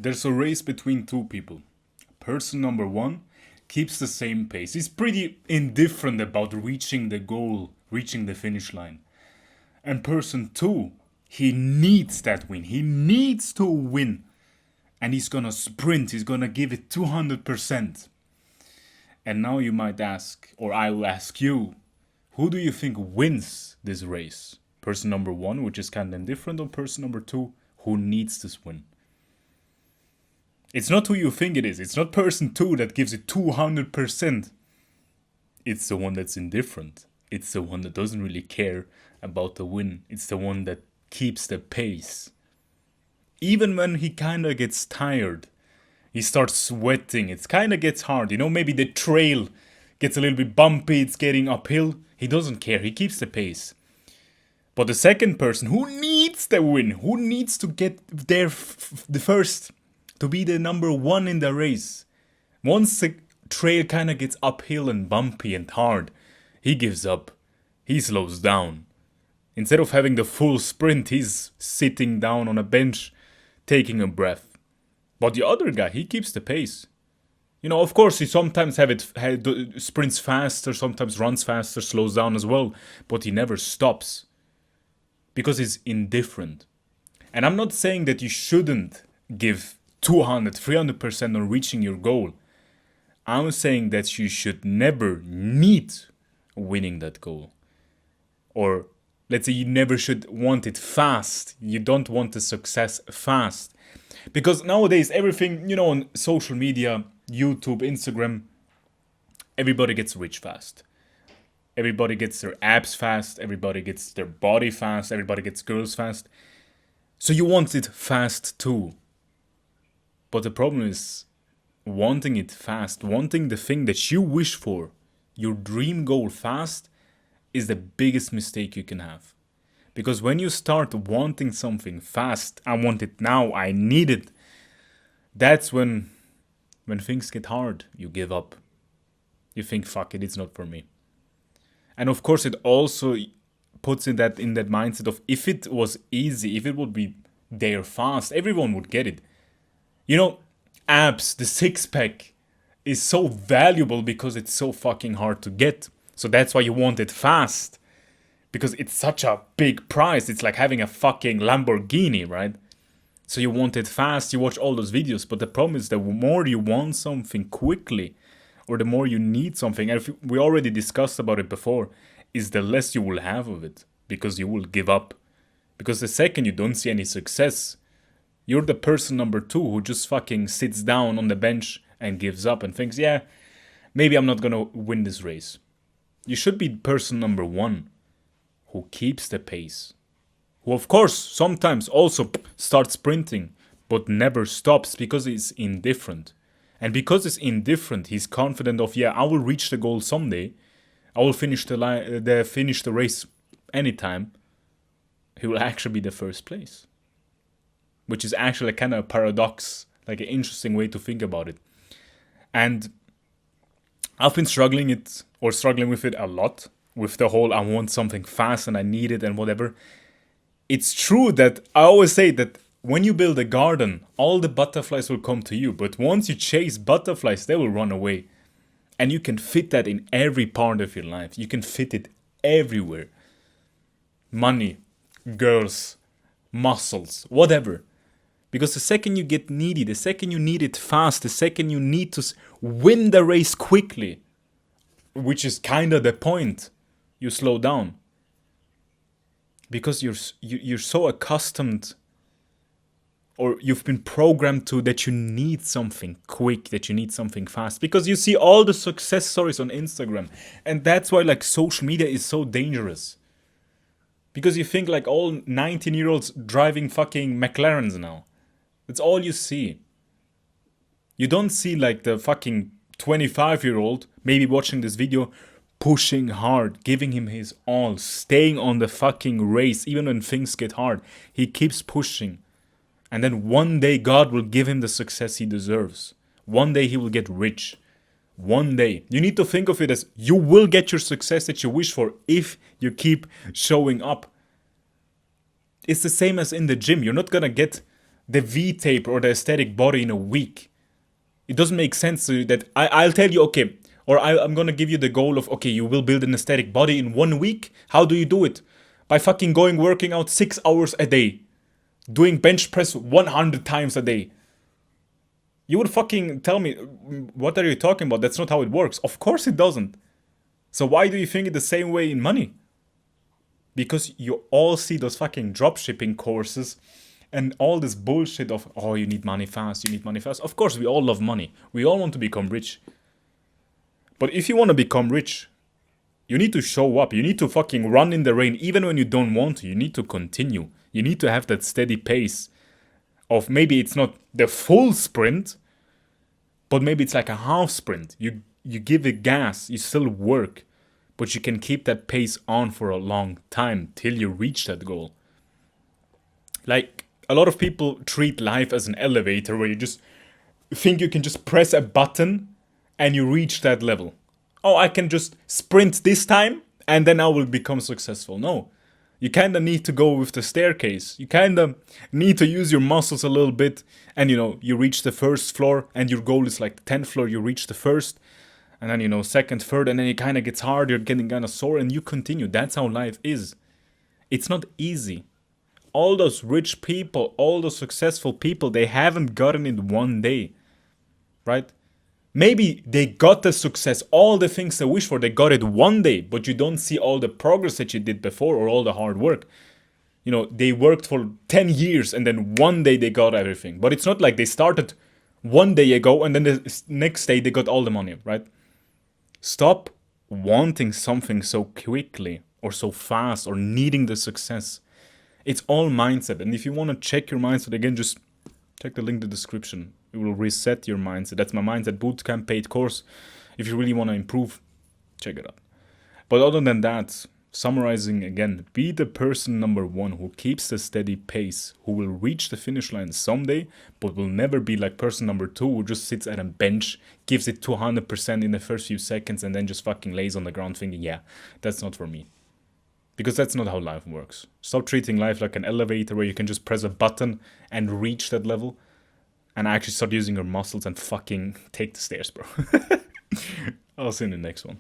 there's a race between two people. Person number one keeps the same pace. He's pretty indifferent about reaching the goal, reaching the finish line. And person two, he needs that win. He needs to win. And he's gonna sprint, he's gonna give it 200%. And now you might ask, or I will ask you, who do you think wins this race? Person number one, which is kind of indifferent, or person number two, who needs this win? It's not who you think it is. It's not person two that gives it 200%. It's the one that's indifferent. It's the one that doesn't really care about the win. It's the one that keeps the pace. Even when he kind of gets tired, he starts sweating, it kind of gets hard. You know, maybe the trail gets a little bit bumpy, it's getting uphill. He doesn't care, he keeps the pace. But the second person who needs the win, who needs to get there the first, to be the number one in the race. Once the trail kind of gets uphill and bumpy and hard, he gives up. He slows down. Instead of having the full sprint, he's sitting down on a bench, taking a breath. But the other guy, he keeps the pace. You know, of course, he sometimes sprints faster, sometimes runs faster, slows down as well. But he never stops. Because he's indifferent. And I'm not saying that you shouldn't give 200, 300% on reaching your goal. I'm saying that you should never need winning that goal. Or let's say you never should want it fast. You don't want the success fast. Because nowadays everything, you know, on social media, YouTube, Instagram, everybody gets rich fast. Everybody gets their abs fast. Everybody gets their body fast. Everybody gets girls fast. So you want it fast too. But the problem is, wanting it fast, wanting the thing that you wish for, your dream goal fast, is the biggest mistake you can have. Because when you start wanting something fast, I want it now, I need it, that's when things get hard, you give up. You think, fuck it, it's not for me. And of course it also puts in that mindset of, if it was easy, if it would be there fast, everyone would get it. You know, abs, the six-pack, is so valuable because it's so fucking hard to get. So that's why you want it fast. Because it's such a big prize. It's like having a fucking Lamborghini, right? So you want it fast, you watch all those videos. But the problem is, the more you want something quickly, or the more you need something, and we already discussed about it before, is the less you will have of it. Because you will give up. Because the second you don't see any success, you're the person number two who just fucking sits down on the bench and gives up and thinks, yeah, maybe I'm not gonna win this race. You should be person number one who keeps the pace. Who of course sometimes also starts sprinting, but never stops because he's indifferent. And because he's indifferent, he's confident of, yeah, I will reach the goal someday. I will finish the race anytime. He will actually be the first place. Which is actually kind of a paradox, like an interesting way to think about it. And I've been struggling with it a lot, with the whole I want something fast and I need it and whatever. It's true that I always say that when you build a garden, all the butterflies will come to you. But once you chase butterflies, they will run away. And you can fit that in every part of your life. You can fit it everywhere. Money, girls, muscles, whatever. Because the second you get needy, the second you need it fast, the second you need to win the race quickly, which is kind of the point, you slow down. Because you're so accustomed, or you've been programmed to, that you need something quick, that you need something fast. Because you see all the success stories on Instagram. And that's why like social media is so dangerous. Because you think like all 19-year-olds driving fucking McLarens now. That's all you see. You don't see like the fucking 25-year-old maybe watching this video, pushing hard, giving him his all, staying on the fucking race even when things get hard. He keeps pushing. And then one day God will give him the success he deserves. One day he will get rich. One day. You need to think of it as you will get your success that you wish for if you keep showing up. It's the same as in the gym. You're not gonna get the V-tape or the aesthetic body in a week. It doesn't make sense to you that I'll tell you, okay, or I'm gonna give you the goal of, okay, you will build an aesthetic body in 1 week. How do you do it? By fucking working out 6 hours a day. Doing bench press 100 times a day. You would fucking tell me, what are you talking about? That's not how it works. Of course it doesn't. So why do you think it the same way in money? Because you all see those fucking dropshipping courses and all this bullshit of, oh, you need money fast, you need money fast. Of course, we all love money. We all want to become rich. But if you want to become rich, you need to show up. You need to fucking run in the rain even when you don't want to. You need to continue. You need to have that steady pace of, maybe it's not the full sprint, but maybe it's like a half sprint. You give it gas, you still work, but you can keep that pace on for a long time till you reach that goal. Like, a lot of people treat life as an elevator where you just think you can just press a button and you reach that level. Oh, I can just sprint this time and then I will become successful. No. You kind of need to go with the staircase. You kind of need to use your muscles a little bit. And, you reach the first floor and your goal is like the 10th floor. You reach the first. And then, second, third. And then it kind of gets hard. You're getting kind of sore and you continue. That's how life is. It's not easy. All those rich people, all those successful people, they haven't gotten it one day. Right? Maybe they got the success, all the things they wish for, they got it one day, but you don't see all the progress that you did before or all the hard work. They worked for 10 years and then one day they got everything. But it's not like they started one day ago and then the next day they got all the money, right? Stop wanting something so quickly or so fast or needing the success. It's all mindset. And if you want to check your mindset again, just check the link in the description. It will reset your mindset. That's my Mindset Bootcamp paid course. If you really want to improve, check it out. But other than that, summarizing again, be the person number one who keeps the steady pace, who will reach the finish line someday, but will never be like person number two who just sits at a bench, gives it 200% in the first few seconds, and then just fucking lays on the ground thinking, yeah, that's not for me. Because that's not how life works. Stop treating life like an elevator where you can just press a button and reach that level. And actually start using your muscles and fucking take the stairs, bro. I'll see you in the next one.